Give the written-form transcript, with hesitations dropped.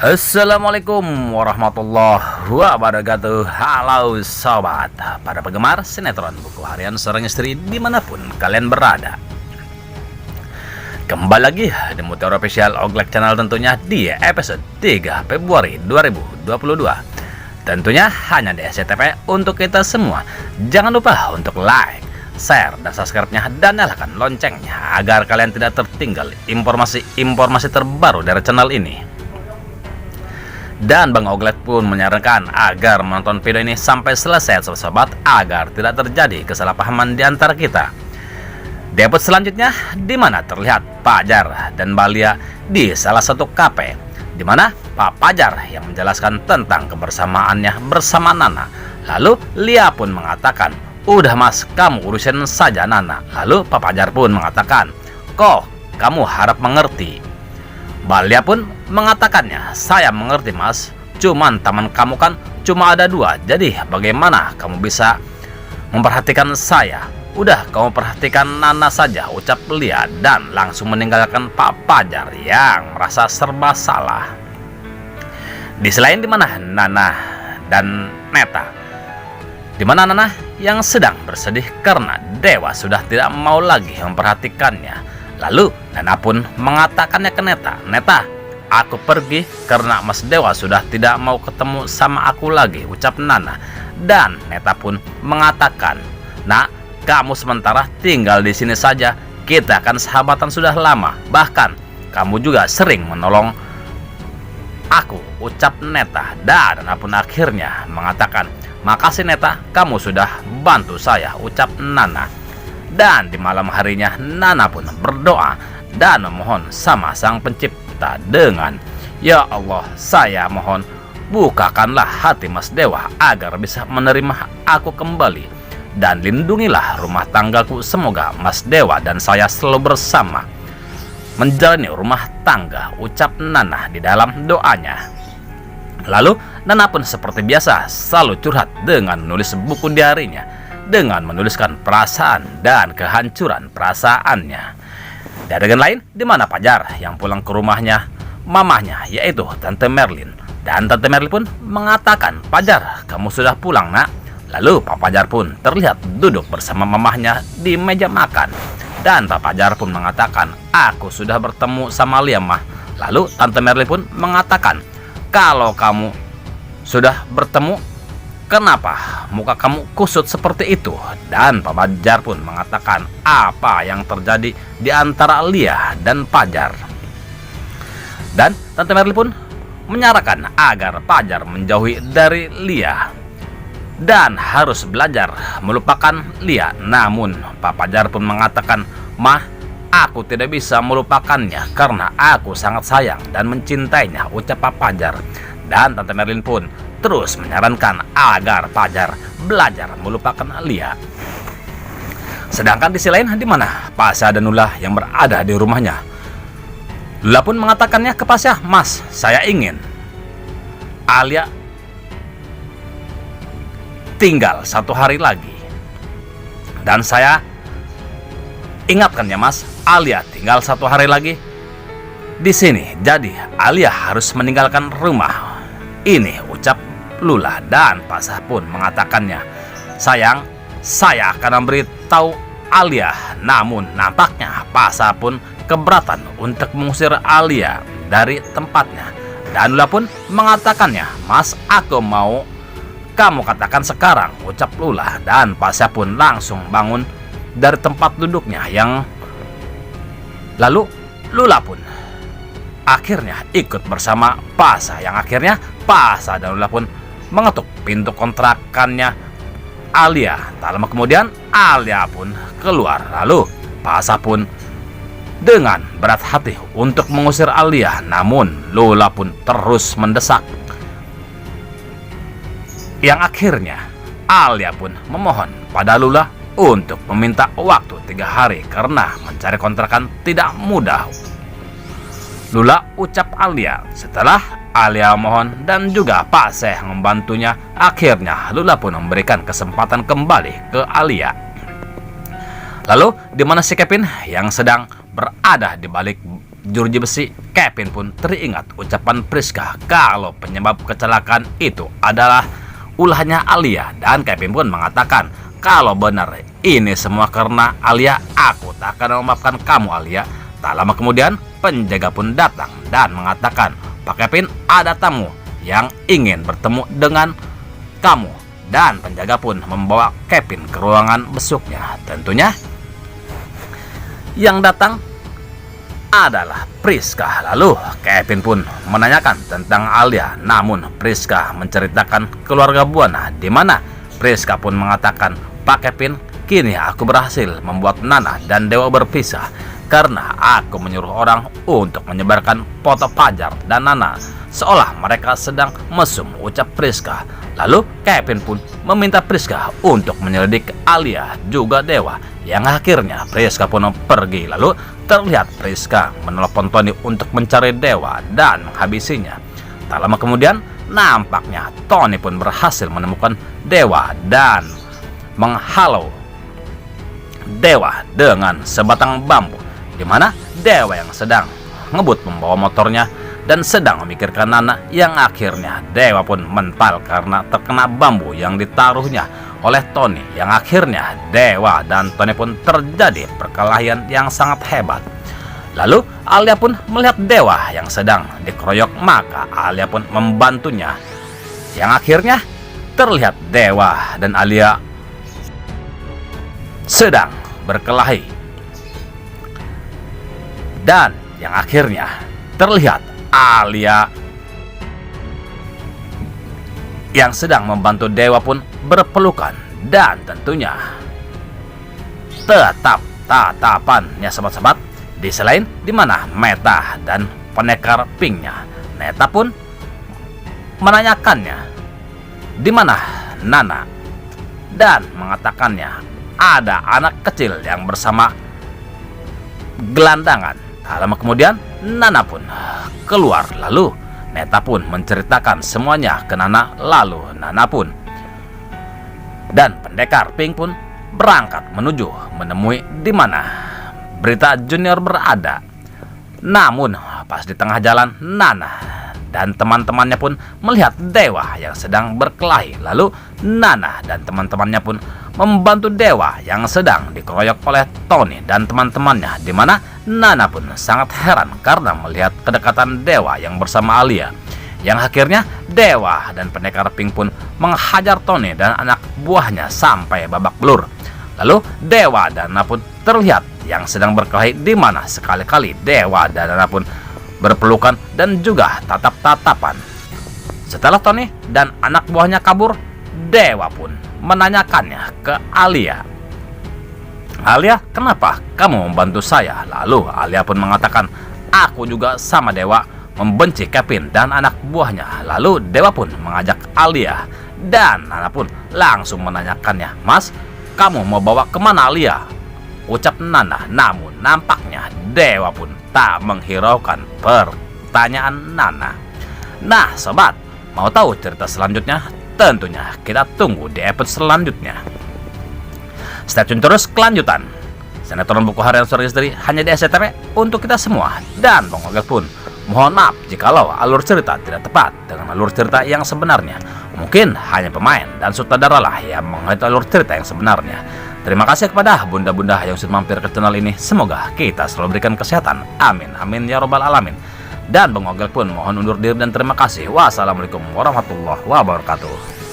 Assalamualaikum warahmatullahi wabarakatuh. Halo sobat, para penggemar sinetron Buku Harian Seorang Istri dimanapun kalian berada. Kembali lagi di Mutiara Official Oglek Channel tentunya di episode 3 Februari 2022. Tentunya hanya di SCTV untuk kita semua. Jangan lupa untuk like, share, dan subscribe-nya, dan nyalakan loncengnya agar kalian tidak tertinggal informasi terbaru dari channel ini. Dan Bang Oglet pun menyarankan agar menonton video ini sampai selesai sobat, agar tidak terjadi kesalahpahaman di antara kita. Di episode selanjutnya, di mana terlihat Pajar dan Balia di salah satu kafe, di mana Pak Pajar yang menjelaskan tentang kebersamaannya bersama Nana. Lalu Lia pun mengatakan, "Udah mas, kamu urusin saja Nana." Lalu Pak Pajar pun mengatakan, "Kok kamu harap mengerti?" Balia pun mengatakannya, "Saya mengerti mas, cuman teman kamu kan cuma ada 2, jadi bagaimana kamu bisa memperhatikan saya? Udah kamu perhatikan Nana saja," ucap Lia, dan langsung meninggalkan Pak Pajar yang merasa serba salah. Di selain di mana Nana dan Neta, di mana Nana yang sedang bersedih karena Dewa sudah tidak mau lagi memperhatikannya. Lalu Nana pun mengatakannya ke Neta, "Neta, aku pergi karena Mas Dewa sudah tidak mau ketemu sama aku lagi," ucap Nana. Dan Neta pun mengatakan, "Nak, kamu sementara tinggal di sini saja. Kita kan sahabatan sudah lama. Bahkan kamu juga sering menolong aku," ucap Neta. Dan Nana pun akhirnya mengatakan, "Makasih Neta, kamu sudah bantu saya," ucap Nana. Dan di malam harinya Nana pun berdoa dan memohon sama Sang Pencipta dengan, "Ya Allah, saya mohon bukakanlah hati Mas Dewa agar bisa menerima aku kembali, dan lindungilah rumah tanggaku. Semoga Mas Dewa dan saya selalu bersama menjalani rumah tangga," ucap Nana di dalam doanya. Lalu Nana pun seperti biasa selalu curhat dengan menulis buku diarinya, dengan menuliskan perasaan dan kehancuran perasaannya. Di adegan lain, di mana Pajar yang pulang ke rumahnya mamahnya, yaitu Tante Merlin. Dan Tante Merlin pun mengatakan, "Pajar, kamu sudah pulang nak." Lalu Pak Pajar pun terlihat duduk bersama mamahnya di meja makan. Dan Pak Pajar pun mengatakan, "Aku sudah bertemu sama Lia mah." Lalu Tante Merlin pun mengatakan, "Kalau kamu sudah bertemu, kenapa muka kamu kusut seperti itu?" Dan Pak Pajar pun mengatakan apa yang terjadi di antara Lia dan Pajar. Dan Tante Merlin pun menyarankan agar Pajar menjauhi dari Lia dan harus belajar melupakan Lia. Namun Pak Pajar pun mengatakan, "Mah, aku tidak bisa melupakannya karena aku sangat sayang dan mencintainya," ucap Pak Pajar. Dan Tante Merlin pun terus menyarankan agar Pajar belajar melupakan Lia. Sedangkan di sisi lain, di mana Pasha dan Lula yang berada di rumahnya, Lula pun mengatakannya ke Pasha, "Mas, saya ingin Alia tinggal 1 hari lagi. Dan saya ingatkan ya Mas, Alia tinggal 1 hari lagi di sini. Jadi Alia harus meninggalkan rumah ini," ucap Lula. Dan Pasha pun mengatakannya, "Sayang, saya akan memberitahu Alia." Namun nampaknya Pasha pun keberatan untuk mengusir Alia dari tempatnya. Dan Lula pun mengatakannya, "Mas, aku mau kamu katakan sekarang," ucap Lula. Dan Pasha pun langsung bangun dari tempat duduknya lalu Lula pun akhirnya ikut bersama Pasha, yang akhirnya Pasha dan Lula pun mengetuk pintu kontrakannya Alia. Tak lama kemudian Alia pun keluar. Lalu Pasha pun dengan berat hati untuk mengusir Alia, namun Lula pun terus mendesak, yang akhirnya Alia pun memohon pada Lula untuk meminta waktu 3 hari karena mencari kontrakan tidak mudah. Lula ucap Alia. Setelah Alia mohon dan juga Pak Syekh membantunya, akhirnya Lula pun memberikan kesempatan kembali ke Alia. Lalu di mana si Kevin yang sedang berada di balik jeruji besi, Kevin pun teringat ucapan Priska kalau penyebab kecelakaan itu adalah ulahnya Alia, dan Kevin pun mengatakan kalau benar ini semua karena Alia, aku tak akan memaafkan kamu Alia. Tak lama kemudian penjaga pun datang dan mengatakan, Pak Kevin, ada tamu yang ingin bertemu dengan kamu. Dan penjaga pun membawa Kevin ke ruangan besuknya. Tentunya yang datang adalah Priska. Lalu Kevin pun menanyakan tentang Alia, namun Priska menceritakan keluarga Buana, di mana Priska pun mengatakan, Pak Kevin, kini aku berhasil membuat Nana dan Dewa berpisah karena aku menyuruh orang untuk menyebarkan foto Fajar dan Nana seolah mereka sedang mesum, ucap Priska. Lalu Kevin pun meminta Priska untuk menyelidik Alia juga Dewa, yang akhirnya Priska pun pergi. Lalu terlihat Priska menelpon Tony untuk mencari Dewa dan menghabisinya. Tak lama kemudian nampaknya Tony pun berhasil menemukan Dewa dan menghalau Dewa dengan sebatang bambu, di mana Dewa yang sedang ngebut membawa motornya dan sedang memikirkan Nana, yang akhirnya Dewa pun mental karena terkena bambu yang ditaruhnya oleh Tony, yang akhirnya Dewa dan Tony pun terjadi perkelahian yang sangat hebat. Lalu Alia pun melihat Dewa yang sedang dikeroyok, maka Alia pun membantunya, yang akhirnya terlihat Dewa dan Alia sedang berkelahi, dan yang akhirnya terlihat Alia yang sedang membantu Dewa pun berpelukan, dan tentunya tetap tatapannya sobat-sobat di selain di mana Meta dan pendekar Pinknya. Neta pun menanyakannya di mana Nana dan mengatakannya ada anak kecil yang bersama gelandangan. Tak lama kemudian Nana pun keluar, lalu Neta pun menceritakan semuanya ke Nana. Lalu Nana pun dan pendekar Pink pun berangkat menuju menemui di mana Berita Junior berada. Namun pas di tengah jalan, Nana dan teman-temannya pun melihat Dewa yang sedang berkelahi. Lalu Nana dan teman-temannya pun membantu Dewa yang sedang dikeroyok oleh Tony dan teman-temannya, di mana Nana pun sangat heran karena melihat kedekatan Dewa yang bersama Alia, yang akhirnya Dewa dan pendekar Pink pun menghajar Tony dan anak buahnya sampai babak belur. Lalu Dewa dan Nana pun terlihat yang sedang berkelahi, di mana sekali-kali Dewa dan Nana pun berpelukan dan juga tatap-tatapan. Setelah Tony dan anak buahnya kabur, Dewa pun menanyakannya ke Alia. Alia, kenapa kamu membantu saya? Lalu Alia pun mengatakan, aku juga sama Dewa membenci Kevin dan anak buahnya. Lalu Dewa pun mengajak Alia, dan Nana pun langsung menanyakannya, Mas, kamu mau bawa kemana Alia? Ucap Nana. Namun nampaknya Dewa pun tak menghiraukan pertanyaan Nana. Nah sobat, mau tahu cerita selanjutnya? Tentunya kita tunggu di episode selanjutnya. Stay tune terus kelanjutan sinetron buku harian Surga Misteri hanya di SCTV untuk kita semua. Dan Bang Ogel pun mohon maaf jikalau alur cerita tidak tepat dengan alur cerita yang sebenarnya. Mungkin hanya pemain dan sutradara lah yang menghayati alur cerita yang sebenarnya. Terima kasih kepada bunda-bunda yang sudah mampir ke channel ini. Semoga kita selalu berikan kesehatan. Amin, amin ya robbal alamin. Dan Bang Ogel pun mohon undur diri dan terima kasih. Wassalamualaikum warahmatullahi wabarakatuh.